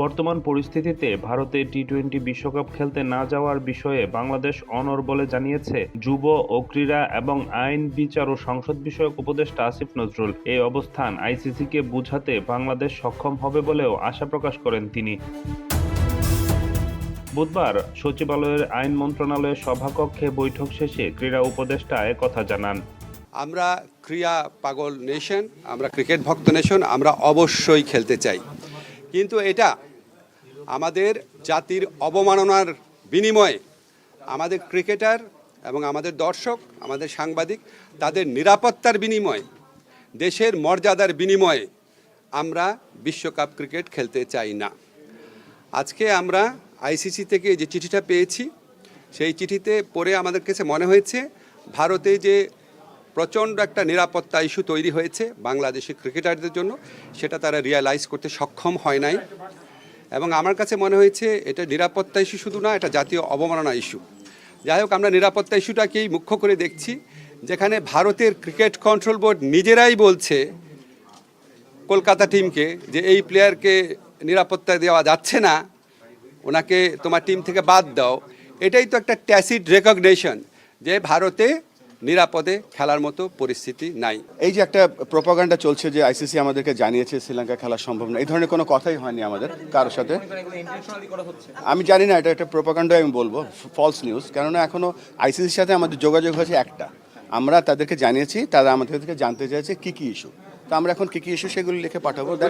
বর্তমান পরিস্থিতিতে ভারতে টি-20 বিশ্বকাপ খেলতে না যাওয়ার বিষয়ে বাংলাদেশ অনড় জানিয়েছে যুব ও ক্রীড়া এবং আইন, বিচার ও সংসদ বিষয়ক উপদেষ্টা আসিফ নজরুল। এই অবস্থান আইসিসিকে বুঝাতে বাংলাদেশ সক্ষম হবে বলেও আশা প্রকাশ করেন তিনি। বুধবার সচিবালয়ের আইন মন্ত্রণালয়ের সভাকক্ষে বৈঠক শেষে ক্রীড়া উপদেষ্টা একথা জানান। আমরা ক্রীড়া পাগল নেশন, আমরা ক্রিকেট ভক্ত নেশন, আমরা অবশ্যই খেলতে চাই, কিন্তু এটা আমাদের জাতির অবমাননার বিনিময়ে আমাদের ক্রিকেটার এবং আমাদের দর্শক, আমাদের সাংবাদিক, তাদের নিরাপত্তার বিনিময়ে, দেশের মর্যাদার বিনিময়ে আমরা বিশ্বকাপ ক্রিকেট খেলতে চাই না। আজকে আমরা আইসিসি থেকে যে চিঠিটা পেয়েছি, সেই চিঠিতে পড়ে আমাদের কাছে মনে হয়েছে ভারতে যে প্রচণ্ড একটা নিরাপত্তা ইস্যু তৈরি হয়েছে বাংলাদেশি ক্রিকেটারদের জন্য, সেটা তারা রিয়ালাইজ করতে সক্ষম হয় নাই। এবং আমার কাছে মনে হয়েছে এটা নিরাপত্তা ইস্যু শুধু না, এটা জাতীয় অবমাননা ইস্যু। যাই হোক, আমরা নিরাপত্তা ইস্যুটাকেই মুখ্য করে দেখছি, যেখানে ভারতের ক্রিকেট কন্ট্রোল বোর্ড নিজেরাই বলছে কলকাতা টিমকে যে এই প্লেয়ারকে নিরাপত্তা দেওয়া যাচ্ছে না, ওনাকে তোমার টিম থেকে বাদ দাও। এটাই তো একটা ট্যাসিড রেকগনিশন যে ভারতে নিরাপদে খেলার মতো পরিস্থিতি নাই। এই যে একটা প্রোপাগান্ডা চলছে যে আইসিসি আমাদেরকে জানিয়েছে শ্রীলঙ্কা খেলা সম্ভব না, এই ধরনের কোনো কথাই হয়নি আমাদের কারোর সাথে। আমি জানি না, এটা একটা প্রোপাগান্ডা আমি বলবো, ফলস নিউজ। কেননা এখনো আইসিসির সাথে আমাদের যোগাযোগ হয়েছে একটা, আমরা তাদেরকে জানিয়েছি, তারা আমাদের থেকে জানতে চাইছে কী কী ইস্যু। তো আমরা এখন কী কী ইস্যু সেগুলো লিখে পাঠাবো।